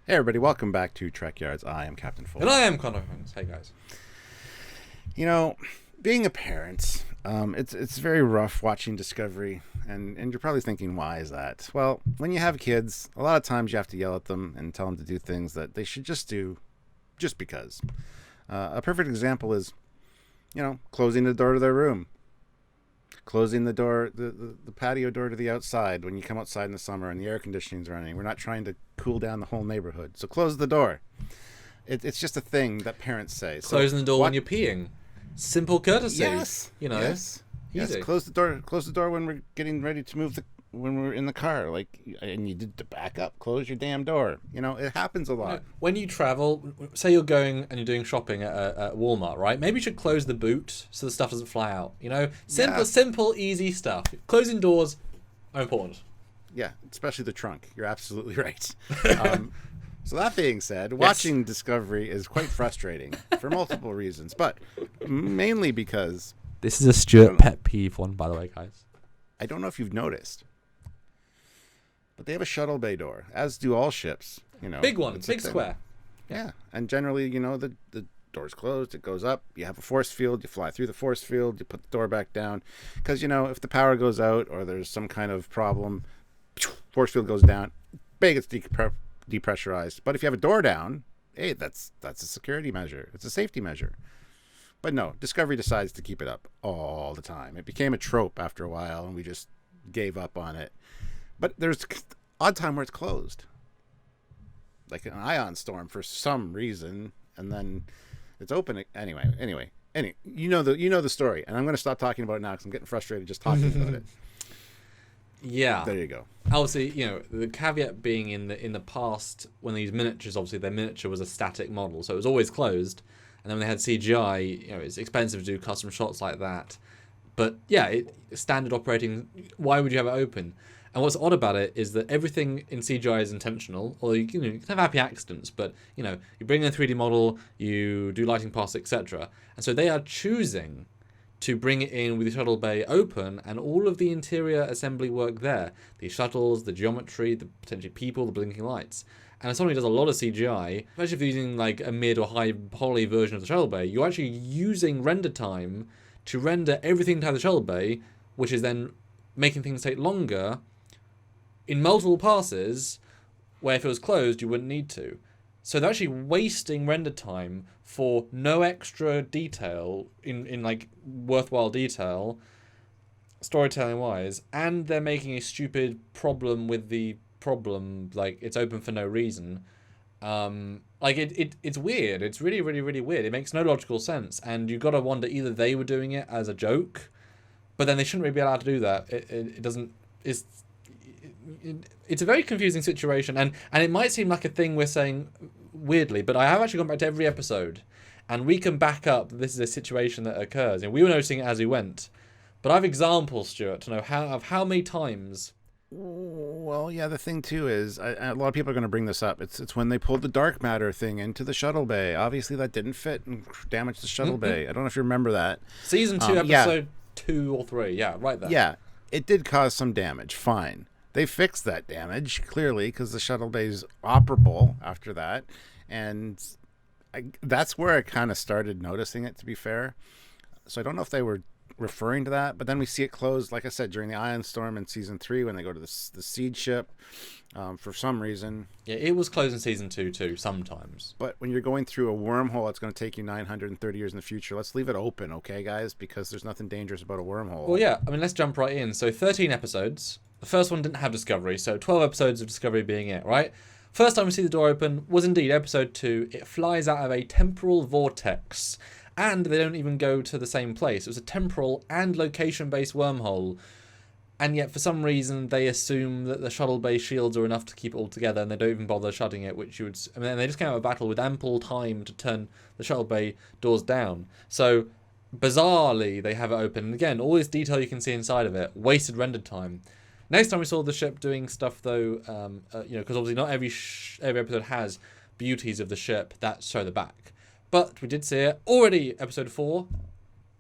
Hey everybody, welcome back to Trekyards. I am Captain Foley. And I am Connor Holmes. Hey guys. You know, being a parent, it's very rough watching Discovery, and you're probably thinking, why is that? Well, when you have kids, a lot of times you have to yell at them and tell them to do things that they should just do, just because. A perfect example is, closing the door to their room. Closing the door, the patio door to the outside when you come outside in the summer and the air conditioning's running. We're not trying to cool down the whole neighborhood. So close the door. It's just a thing that parents say. Closing the door when you're peeing. Simple courtesy. Yes. Yes. Yes. Close the door. Close the door when we're getting ready to move when we're in the car. And you did to back up. Close your damn door. It happens a lot. When you travel, say you're going and you're doing shopping at Walmart, right? Maybe you should close the boot so the stuff doesn't fly out. Simple, easy stuff. Closing doors are important. Yeah, especially the trunk. You're absolutely right. So that being said, watching Discovery is quite frustrating for multiple reasons, but mainly because... This is a Stuart pet peeve one, by the way, guys. I don't know if you've noticed, but they have a shuttle bay door, as do all ships. Big one, big square. Yeah, and generally, the door's closed, it goes up, you have a force field, you fly through the force field, you put the door back down, because, if the power goes out or there's some kind of problem, force field goes down, bang, it's depressurized. But if you have a door down, hey, that's a security measure. It's a safety measure. But no, Discovery decides to keep it up all the time. It became a trope after a while, and we just gave up on it. But there's odd time where it's closed, like an ion storm for some reason, and then it's open anyway. You know the story, and I'm going to stop talking about it now because I'm getting frustrated just talking about it. Yeah. There you go. Obviously, the caveat being in the past, when they used miniatures, obviously their miniature was a static model, so it was always closed. And then when they had CGI, it's expensive to do custom shots like that. But yeah, standard operating, why would you have it open? And what's odd about it is that everything in CGI is intentional, or you can have happy accidents, but you bring in a 3D model, you do lighting pass, etc. And so they are choosing to bring it in with the shuttle bay open and all of the interior assembly work there. The shuttles, the geometry, the potentially people, the blinking lights. And as someone who does a lot of CGI, especially if you're using like a mid or high poly version of the shuttle bay, you're actually using render time to render everything to have the shuttle bay, which is then making things take longer in multiple passes, where if it was closed, you wouldn't need to. So they're actually wasting render time for no extra detail in like worthwhile detail, storytelling wise, and they're making a stupid problem with the problem, like it's open for no reason. It's weird. It's really, really, really weird. It makes no logical sense, and you've got to wonder either they were doing it as a joke, but then they shouldn't really be allowed to do that. It doesn't. It's a very confusing situation, and it might seem like a thing we're saying weirdly, but I have actually gone back to every episode, and we can back up that this is a situation that occurs, and we were noticing it as we went. But I have examples, Stuart, to know how many times. Well, yeah, the thing too is, a lot of people are going to bring this up. It's when they pulled the dark matter thing into the shuttle bay. Obviously, that didn't fit and damaged the shuttle bay. I don't know if you remember that. Season 2, episode 2 or 3. Yeah, right there. Yeah, it did cause some damage. Fine. They fixed that damage, clearly, because the shuttle bay's operable after that. And that's where I kind of started noticing it, to be fair. So I don't know if they were referring to that, but then we see it closed, like I said, during the ion storm in season 3 when they go to the seed ship for some reason. Yeah, it was closed in season 2 too, sometimes. But when you're going through a wormhole, it's going to take you 930 years in the future. Let's leave it open, okay, guys? Because there's nothing dangerous about a wormhole. Well, yeah, let's jump right in. So 13 episodes. The first one didn't have Discovery, so 12 episodes of Discovery being it, right? First time we see the door open was indeed episode 2. It flies out of a temporal vortex. And they don't even go to the same place. It was a temporal and location-based wormhole. And yet, for some reason, they assume that the shuttle bay shields are enough to keep it all together, and they don't even bother shutting it, which you would... they just came out of a battle with ample time to turn the shuttle bay doors down. So, bizarrely, they have it open. And again, all this detail you can see inside of it, wasted render time. Next time we saw the ship doing stuff, though, because obviously not every episode has beauties of the ship that show the back. But we did see it already, episode 4,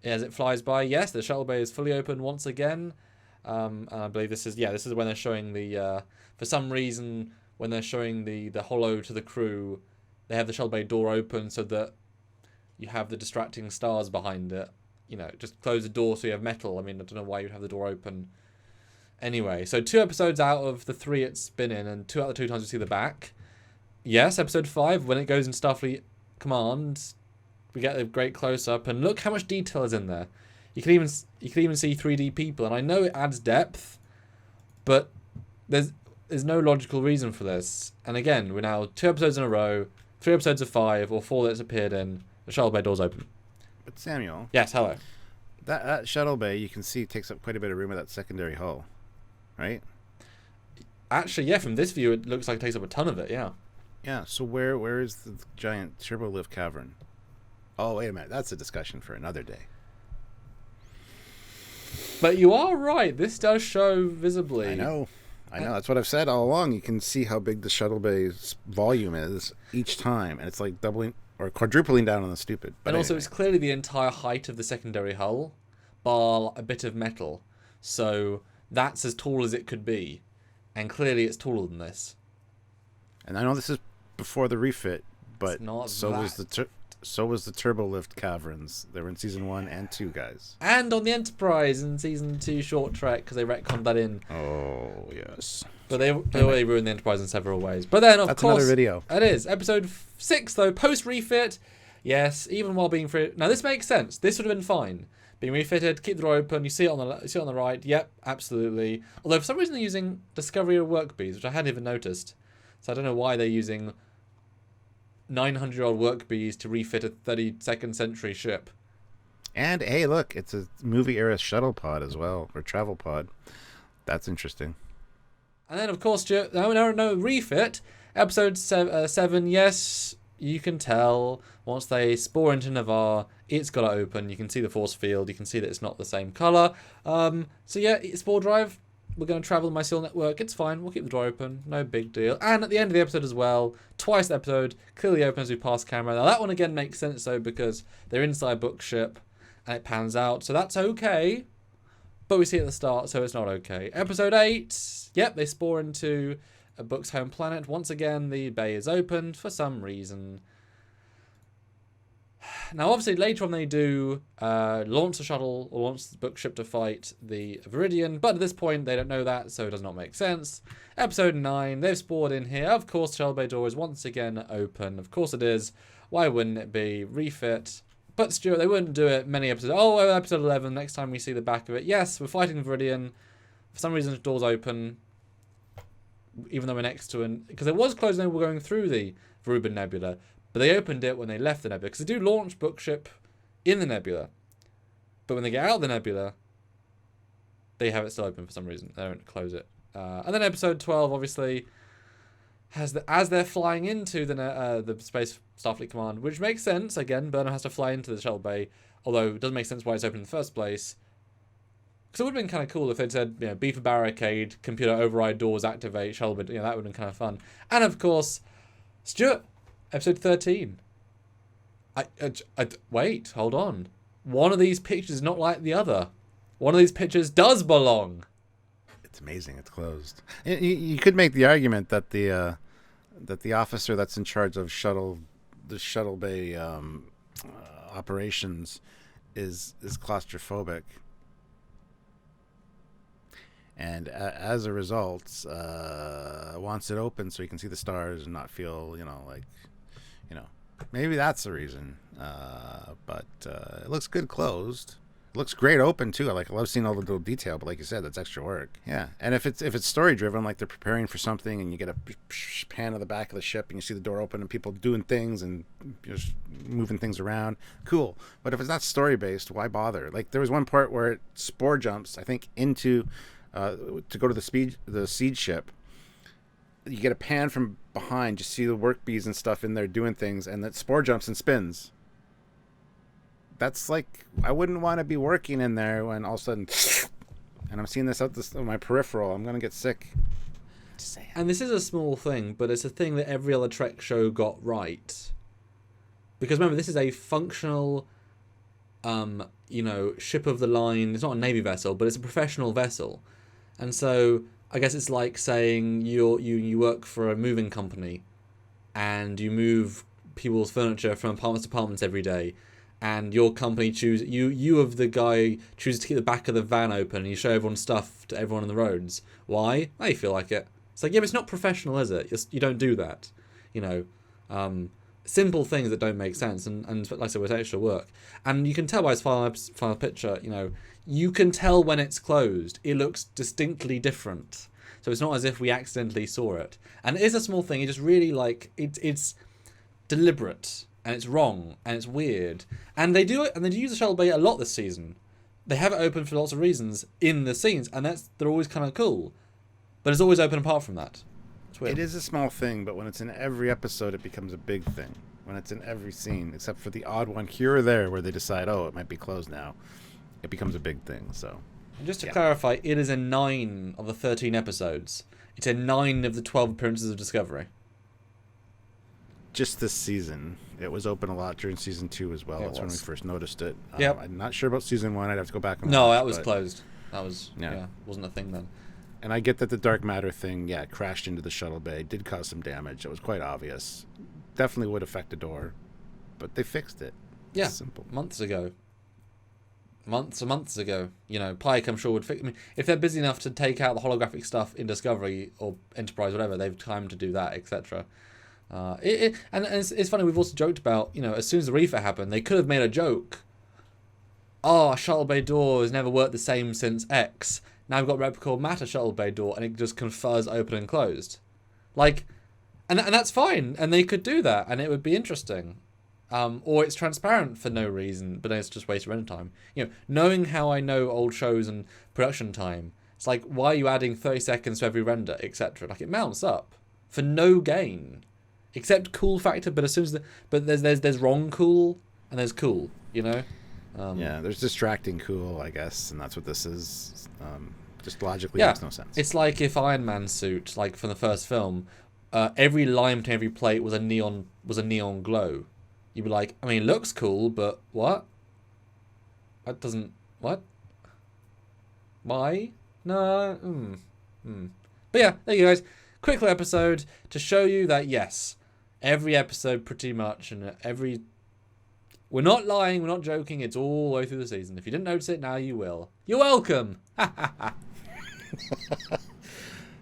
as it flies by. Yes, the shuttle bay is fully open once again. And I believe this is when they're showing the, for some reason, when they're showing the holo to the crew, they have the shuttle bay door open so that you have the distracting stars behind it. You know, just close the door so you have metal. I mean, I don't know why you'd have the door open. Anyway, so 2 episodes out of the 3 it's been in, and 2 out of the 2 times we see the back. Yes, episode 5, when it goes in Starfleet Command, we get a great close-up, and look how much detail is in there. You can even see 3D people, and I know it adds depth, but there's no logical reason for this. And again, we're now 2 episodes in a row, 3 episodes of 5, or 4 that's appeared in, the shuttle bay door's open. But Samuel. Yes, hello. That shuttle bay, you can see, takes up quite a bit of room with that secondary hull, right? Actually, yeah, from this view, it looks like it takes up a ton of it, yeah. Yeah, so where is the giant turbolift cavern? Oh, wait a minute. That's a discussion for another day. But you are right. This does show visibly. I know. That's what I've said all along. You can see how big the shuttle bay's volume is each time, and it's like doubling or quadrupling down on the stupid. But and also, anyway. it's clearly the entire height of the secondary hull, bar a bit of metal. So that's as tall as it could be, and clearly it's taller than this. And I know this is before the refit, but so was the turbolift caverns. They were in season 1 and 2, guys. And on the Enterprise in season 2 short trek, because they retconned that in. Oh yes. But they already ruined the Enterprise in several ways. But then, of That's course, another video. It is episode 6 though, post refit. Yes, even while being free. Now this makes sense. This would have been fine. Being refitted, keep the door open. You see it on the right. Yep, absolutely. Although for some reason they're using Discovery or work bees, which I hadn't even noticed. So I don't know why they're using 900-year-old work bees to refit a 32nd century ship. And hey, look, it's a movie era shuttle pod as well, or travel pod. That's interesting. And then, of course, no refit. Episode 7, yes, you can tell once they spore into Navarre, it's got to open. You can see the force field. You can see that it's not the same color. So yeah, spore drive. We're going to travel the mycelial network. It's fine. We'll keep the door open. No big deal. And at the end of the episode as well, twice the episode clearly open as we pass camera. Now that one again makes sense though because they're inside bookship and it pans out. So that's okay. But we see it at the start, so it's not okay. Episode 8. Yep, they spore into a Book's home planet. Once again, the bay is opened for some reason. Now, obviously, later on they do launch the shuttle or launch the book ship to fight the Viridian, but at this point they don't know that, so it does not make sense. Episode 9, they've spored in here. Of course, shuttle bay door is once again open. Of course it is. Why wouldn't it be? Refit. But Stuart, they wouldn't do it many episodes. Oh, episode 11, next time we see the back of it. Yes, we're fighting the Viridian. For some reason, the door's open, even though we're next to it. Because it was closed when we were going through the Verubin Nebula. But they opened it when they left the nebula. Because they do launch bookship in the nebula. But when they get out of the nebula, they have it still open for some reason. They don't close it. And then episode 12, obviously, as they're flying into the Space Starfleet Command, which makes sense. Again, Burnham has to fly into the shuttle bay. Although it doesn't make sense why it's open in the first place. Because it would have been kind of cool if they'd said, beef a barricade, computer override doors, activate, shuttle bay. That would have been kind of fun. And of course, Stuart, episode 13. Wait, hold on. One of these pictures is not like the other. One of these pictures does belong. It's amazing. It's closed. You could make the argument that the officer that's in charge of the shuttle bay operations is claustrophobic, and as a result, wants it open so he can see the stars and not feel, maybe that's the reason. But it looks good closed. It looks great open too. I love seeing all the little detail, but like you said, that's extra work. Yeah, and if it's story driven, like they're preparing for something, and you get a pan of the back of the ship, and you see the door open, and people doing things and just moving things around, cool. But if it's not story based, why bother? Like there was one part where it spore jumps, I think, into to go to the siege ship. You get a pan from behind, just see the work bees and stuff in there doing things, and that spore jumps and spins. That's like, I wouldn't want to be working in there when all of a sudden, and I'm seeing this out of my peripheral. I'm going to get sick. And this is a small thing, but it's a thing that every other Trek show got right. Because remember, this is a functional, ship of the line. It's not a Navy vessel, but it's a professional vessel. And so I guess it's like saying you work for a moving company, and you move people's furniture from apartments to apartments every day, and your company you the guy chooses to keep the back of the van open, and you show everyone stuff to everyone on the roads. Why? They feel like it. It's like, yeah, but it's not professional, is it? You don't do that. You know, simple things that don't make sense, and like I said, with extra work. And you can tell by his final picture, you know, you can tell when it's closed. It looks distinctly different. So it's not as if we accidentally saw it. And it is a small thing. It just really, like, it's deliberate, and it's wrong, and it's weird. And they do it, and they use the shuttle bay a lot this season. They have it open for lots of reasons in the scenes, and they're always kind of cool. But it's always open apart from that. It's weird. It is a small thing, but when it's in every episode, it becomes a big thing. When it's in every scene, except for the odd one here or there where they decide, oh, it might be closed now, it becomes a big thing. So, and just to clarify, it is in 9 of the 13 episodes. It's in 9 of the 12 appearances of Discovery. Just this season. It was open a lot during season 2 as well. That's when we first noticed it. Yep. I'm not sure about season 1. I'd have to go back and No, watch, that was closed. That was, wasn't a thing then. And I get that the dark matter thing, crashed into the shuttle bay, did cause some damage. It was quite obvious. Definitely would affect the door, but they fixed it. Yeah, simple. Months ago. Months ago. You know, Pike, I'm sure, would fix. I mean, if they're busy enough to take out the holographic stuff in Discovery or Enterprise, whatever, they've time to do that, etc. And it's funny. We've also joked about, you know, as soon as the reefer happened, they could have made a joke. Oh, shuttle bay door has never worked the same since X. Now we've got replicable matter shuttle bay door, and it just confers open and closed. Like, and that's fine, and they could do that, and it would be interesting. Or it's transparent for no reason, but then it's just wasted render time. You know, knowing how I know old shows and production time, it's like, why are you adding 30 seconds to every render, etc.? Like, it mounts up for no gain, except cool factor. But as soon as there's wrong cool and there's cool, you know. There's distracting cool, I guess, and that's what this is. Just logically makes no sense. It's like if Iron Man's suit, like from the first film, every line to every plate was a neon glow. You'd be like, I mean, it looks cool, but what? That doesn't... What? Why? No. But yeah, there you go, guys. Quick little episode to show you that, yes, every episode pretty much, and every... We're not lying, we're not joking, it's all the way through the season. If you didn't notice it, now you will. You're welcome!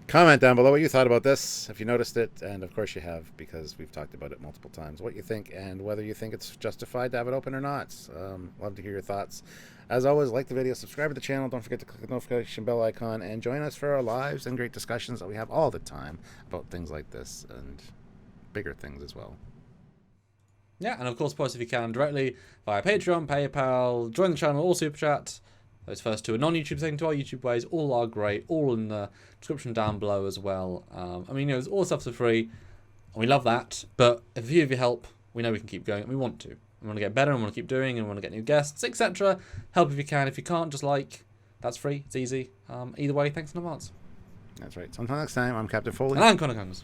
Comment down below what you thought about this, if you noticed it, and of course you have, because we've talked about it multiple times, what you think, and whether you think it's justified to have it open or not. Love to hear your thoughts. As always, like the video, subscribe to the channel, don't forget to click the notification bell icon, and join us for our lives and great discussions that we have all the time about things like this, and bigger things as well. Yeah, and of course, post if you can directly via Patreon, PayPal, join the channel, or Super Chat. Those first two are non-YouTube thing to our YouTube ways. All are great. All in the description down below as well. I mean, you know, all stuff's for free. And we love that. But if a few of you help, we know we can keep going. And we want to. We want to get better. And we want to keep doing. And we want to get new guests, etc. Help if you can. If you can't, just like. That's free. It's easy. Either way, thanks in advance. That's right. So until next time, I'm Captain Foley. And I'm Connor Combs.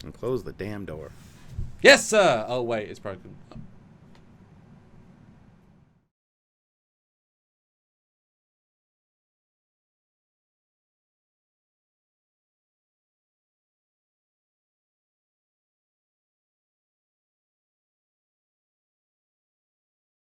And close the damn door. Yes, sir! Oh, wait. It's broken.